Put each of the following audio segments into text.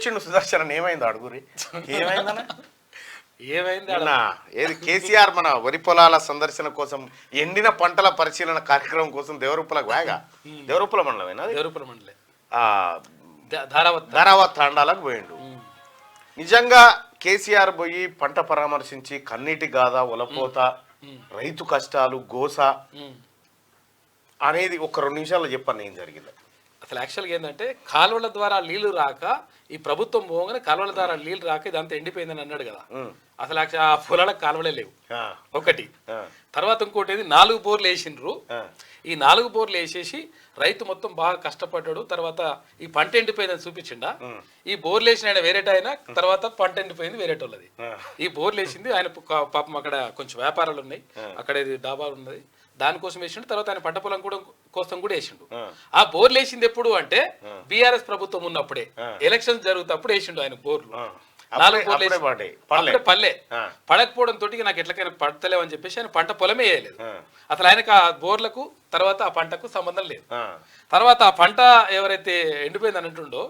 వచ్చిండు సుదర్శన్, ఏమైందో అడుగురి, ఏమైందన్న? ఏమైంది ఏది కేసీఆర్ మన వరి పొలాల సందర్శన కోసం, ఎండిన పంటల పరిశీలన కార్యక్రమం కోసం దేవరూపలకు వేగా, దేవరూపల మండలమేనా, దేవరూపల మండలే, ధారావత్ తాండాలకు పోయిండు. నిజంగా కేసీఆర్ పోయి పంట పరామర్శించి కన్నీటి గాథ, ఉలపోత, రైతు కష్టాలు, గోస అనేది ఒక 2 నిమిషాల్లో చెప్పండి ఏం జరిగింది. అసలు యాక్చువల్గా ఏంటంటే కాలువల ద్వారా నీళ్లు రాక, ఈ ప్రభుత్వం పోగానే కాలువల ద్వారా నీళ్లు రాక ఇదంతా ఎండిపోయిందని అన్నాడు కదా. అసలు ఆ పొలాలకు కాలువలే లేవు ఒకటి. తర్వాత ఇంకోటి 4 బోర్లు వేసిండ్రు. ఈ 4 బోర్లు వేసేసి రైతు మొత్తం బాగా కష్టపడ్డాడు. తర్వాత ఈ పంట ఎండిపోయిందని చూపించిండా. ఈ బోర్లు వేసిన ఆయన వేరేట ఆయన, తర్వాత పంట ఎండిపోయింది వేరేటోళ్ళది. ఈ బోర్లు వేసింది ఆయన పాపం, అక్కడ కొంచెం వ్యాపారాలు ఉన్నాయి, అక్కడ డాబాలు ఉన్నది, దానికోసం వేసిండు. తర్వాత ఆయన పంట పొలం కూడా కోసం కూడా వేసిండు. ఆ బోర్లు వేసింది ఎప్పుడు అంటే బీఆర్ఎస్ ప్రభుత్వం ఉన్నప్పుడే, ఎలక్షన్స్ జరుగుతప్పుడు వేసిండు ఆయన బోర్లు. 4 బోర్లు పల్లె పడకపోవడం తోటి నాకు ఎట్లకైనా పడతలేవని చెప్పేసి ఆయన పంట పొలమే వేయలేదు. అసలు ఆయనకు ఆ బోర్లకు తర్వాత ఆ పంటకు సంబంధం లేదు. తర్వాత ఆ పంట ఎవరైతే ఎండిపోయిందని అంటుండో,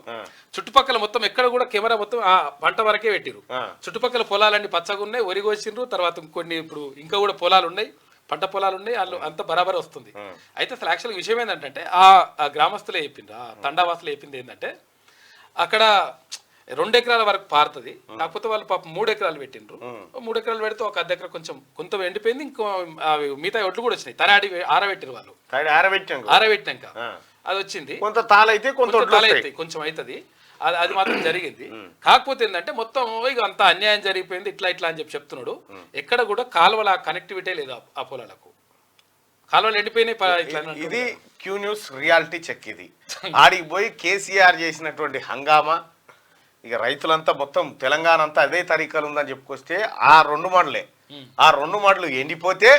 చుట్టుపక్కల మొత్తం ఎక్కడ కూడా కెమెరా మొత్తం ఆ పంట వరకే పెట్టిరు. చుట్టుపక్కల పొలాలన్నీ పచ్చగా ఉన్నాయి, వరి కోసిండ్రు. తర్వాత కొన్ని ఇప్పుడు ఇంకా కూడా పొలాలు ఉన్నాయి, పంట పొలాలు ఉన్నాయి, వాళ్ళు అంత బరాబర్ వస్తుంది. అయితే అసలు యాక్చువల్గా విషయం ఏంటంటే ఆ గ్రామస్తులే చెప్పిండ్రు, ఆ తండావాసులు చెప్పింది ఏంటంటే అక్కడ 2 ఎకరాల వరకు పారుతుంది, కాకపోతే వాళ్ళు పాపం 3 ఎకరాలు పెట్టిండ్రు. 3 ఎకరాలు పెడితే ఒక 1/2 ఎకరా కొంత ఎండిపోయింది, ఇంకో మిగతా ఒడ్లు కూడా వచ్చినాయి. తరాడి ఆరబెట్టిరు వాళ్ళు, ఆరబెట్టినాక అది వచ్చింది. కొంత తాళైతే కొంచెం అవుతుంది, అది మాత్రం జరిగింది. కాకపోతే ఏంటంటే మొత్తం ఇక అంత అన్యాయం జరిగిపోయింది, ఇట్లా అని చెప్తున్నాడు. ఎక్కడ కూడా కాలువల కనెక్టివిటీ లేదు ఆ పొలాలకు, కాలువలు ఎండిపోయినాయి. ఇది క్యూ న్యూస్ రియాలిటీ చెక్. ఇది ఆడికి పోయి కేసీఆర్ చేసినటువంటి హంగామా, ఇక రైతులంతా మొత్తం తెలంగాణ అంతా అదే తరీకాలు ఉందని చెప్పుకొస్తే ఆ 2 మడులే, ఆ 2 మడులు ఎండిపోతే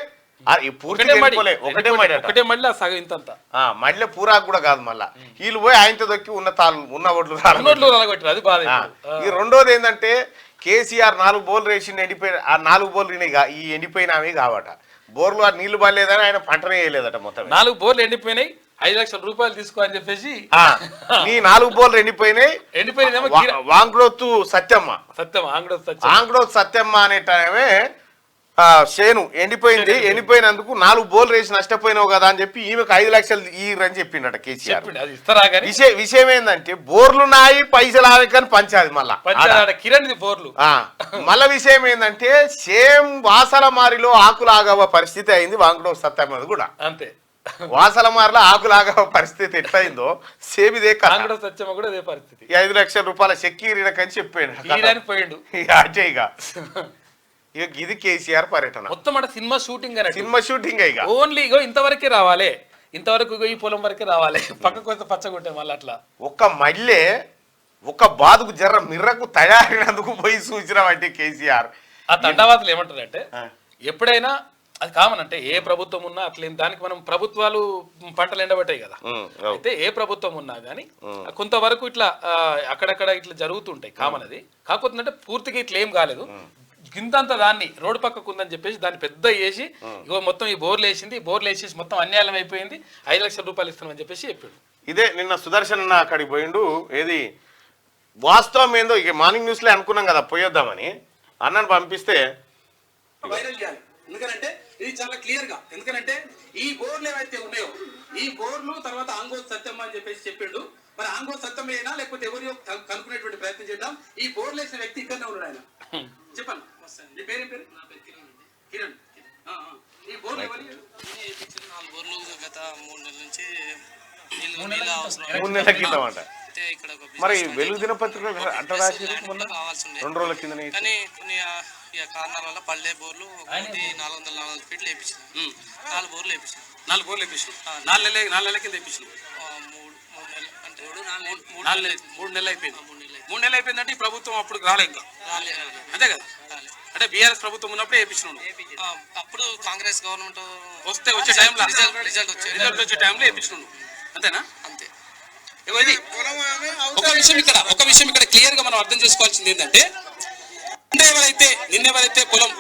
ఒకటే మళ్ళీ సగం ఇంత మళ్ళీ పూరాకు కూడా కాదు, మళ్ళా వీళ్ళు పోయి ఆయనతో దొక్కి ఉన్న ఒడ్లు. ఈ రెండోది ఏంటంటే కేసీఆర్ 4 బోర్లు వేసి ఎండిపోయిన, ఆ 4 బోర్లు ఈ ఎండిపోయినవి కావట. బోర్లు ఆ నీళ్లు పడలేదని ఆయన పంటనే వేయలేదట. మొత్తం 4 బోర్లు ఎండిపోయినాయి, 5 లక్షల రూపాయలు తీసుకో అని చెప్పేసి నీ 4 బోర్లు ఎండిపోయినాయి. వాంగ్డోతు సత్యమ్మ ఆంగ్డోతు సత్యమ్మ అనేటమే చేను ఎండిపోయినందుకు 4 బోర్లు వేసి నష్టపోయినావు కదా అని చెప్పి ఈమెకు 5 లక్షలు ఇయ్యరని చెప్పిండట కేసీఆర్. విషయం ఏంటంటే బోర్లు నాయి పైసలు ఆవేకని పంచాది మళ్ళా కిరణ్ బోర్లు. మళ్ళా విషయం ఏంటంటే సేమ్ వాసల మారిలో ఆకులాగవ పరిస్థితి అయింది వాంగ్డోతు సత్యమ్మది కూడా. అంతే, వాసల మారిలో ఆకులాగవ పరిస్థితి ఎట్లయిందో సేమ్ ఇదే సత్యమ్మ కూడా అదే పరిస్థితి. 5 లక్షల రూపాయల చెక్కీరినకని చెప్పాడు. అజయ్గా ఇది కేసీఆర్ పర్యటన మొత్తం అంటే సినిమా షూటింగ్ ఓన్లీ ఇంతవరకే రావాలి, ఇంతవరకు ఈ పొలం వరకే రావాలి, పక్కకు కొంత పచ్చగొట్టే మళ్ళీ అట్లా ఒక్క మళ్ళీ ఒక బాదుకు జర్ర మిర్రకు తయారైనందుకు పోయి సూచన కేసీఆర్. ఆ తండావాదులు ఏమంటారంటే ఎప్పుడైనా అది కామన్, అంటే ఏ ప్రభుత్వం ఉన్నా అట్లే దానికి మనం ప్రభుత్వాలు పంటలు ఎండబట్టాయి కదా. అయితే ఏ ప్రభుత్వం ఉన్నా కానీ కొంతవరకు ఇట్లా అక్కడక్కడ ఇట్లా జరుగుతుంటాయి, కామన్ అది. కాకపోతే అంటే పూర్తిగా ఇట్లా ఏం కాలేదు, గింతంతా దాన్ని రోడ్డు పక్కకు ఉందని చెప్పేసి దాన్ని పెద్ద వేసి ఇగో మొత్తం ఈ బోర్లు వేసేసి మొత్తం అన్యాయం అయిపోయింది, 5 లక్షల రూపాయలు ఇస్తామని చెప్పేసి చెప్పాడు. ఇదే నిన్న సుదర్శన్ అన్న అక్కడికి పోయిండు. ఏది వాస్తవం ఏందో ఇక మార్నింగ్ న్యూస్ లో అనుకున్నాం కదా పోయొద్దామని, అన్నను పంపిస్తే వైరల్ చేయాలి. ఎందుకంటే ఇది చాలా క్లియర్ గా, ఎందుకంటే ఈ బోర్లు ఏవైతే ఉన్నాయో ఈ బోర్లు తర్వాత ఆంగోతు సత్యమ్మ అని చెప్పేసి చెప్పిండు. మరి ఆంగోతు సత్యమ్మ అయినా లేకపోతే ఎవరియో కనుక్కునేటువంటి ప్రయత్నం చేద్దాం. ఈ బోర్లు వేసిన వ్యక్తి ఇక్కడనే ఉన్నాడు. ఆయన చెప్పండి, నీ పేరేం పేరు? నా పేరు కిరణ్. ఈ బోర్లు ఎవరు? 4 బోర్లు గత 3 నెలల నుంచి 3 నెలల కింద అంట. మరి వెలుగు దినపత్రిక అంట రాసి 2 రోజుల కింద కానీ కొన్ని కారణాల వల్ల పల్లె బోర్లు 440 ఫీట్లు వేయించాను. 4 బోర్లు వేయించాను. 4 బోర్లు వేయించాను. 4 నెలల కింద వేయించాను. 3 నెలలు అయిపోయింది. 3 నెలలు అయిపోయిందంటే ఈ ప్రభుత్వం అప్పుడు రాలే, ఇంకా అంతే కదా. అంటే బీఆర్ఎస్ ప్రభుత్వం ఉన్నప్పుడే వేయించినాను. అప్పుడు కాంగ్రెస్ గవర్నమెంట్ వచ్చే టైంలో రిజల్ట్ వచ్చే టైంలో వేయించినాను, అంతేనా? అంతే. ఒక విషయం ఇక్కడ క్లియర్ గా మనం అర్థం చేసుకోవాల్సింది ఏంటంటే నిన్నెవరైతే పొలం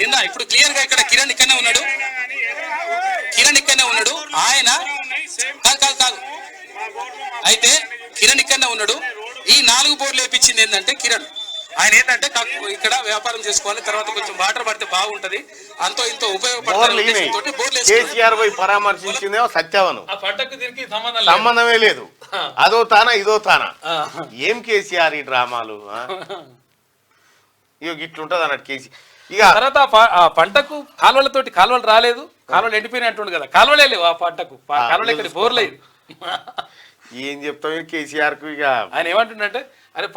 నిన్న ఇప్పుడు క్లియర్ గా ఇక్కడ కిరణ్ ఇక్కడనే ఉన్నాడు. ఆయన కాదు అయితే కిరణ్ ఇక్కడనే ఉన్నాడు. ఈ 4 బోర్లు వేయించింది ఏంటంటే కిరణ్, ఆయన ఏంటంటే ఇక్కడ వ్యాపారం చేసుకోవాలి, తర్వాత కొంచెం వాటర్ పడితే బాగుంటది, అంతో ఇంతో ఉపయోగపడుతుంది. కేసీఆర్ పోయి పరామర్శించిందేమో సత్యవను, ఆ పంటకు దీనికి సంబంధమే లేదు. అదో తానా ఇదో తానా. ఏం కేసీఆర్ ఈ డ్రామాలు. ఇక ఇట్లుంటది అన్నట్టు కేసీ. ఇక తర్వాత ఆ పంటకు కాలువలు రాలేదు, కాలువలు ఎండిపోయినాయి అంటుండు కదా, కాలువలే లేవు ఆ పంటకు, కాలువలు ఇక్కడ బోర్లేదు. ఏం చెప్తాం కేసీఆర్ కు. ఇక ఆయన ఏమంటుండంటే అరే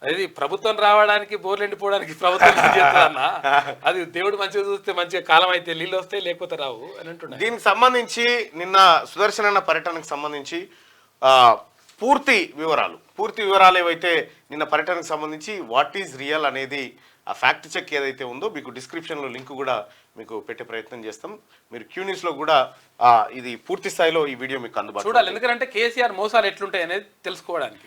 అది ప్రభుత్వం రావడానికి బోర్లు ఎండిపోవడానికి ప్రభుత్వం చేస్తుందన్నా, అది దేవుడు మంచిగా చూస్తే మంచిగా కాలం అయితే నీళ్ళు వస్తాయి, లేకపోతే రావు అని అంటున్నాడు. దీనికి సంబంధించి నిన్న సుదర్శన్ అన్న పర్యటనకు సంబంధించి పూర్తి వివరాలు ఏవైతే నిన్న పర్యటనకు సంబంధించి వాట్ ఈజ్ రియల్ అనేది ఆ ఫ్యాక్ట్ చెక్ ఏదైతే ఉందో మీకు డిస్క్రిప్షన్లో లింక్ కూడా మీకు పెట్టే ప్రయత్నం చేస్తాం. మీరు క్యూన్యూస్లో కూడా ఇది పూర్తి స్థాయిలో ఈ వీడియో మీకు అందుబాటులో చూడాలి, ఎందుకంటే కేసీఆర్ మోసాలు ఎట్లుంటాయి అనేది తెలుసుకోవడానికి.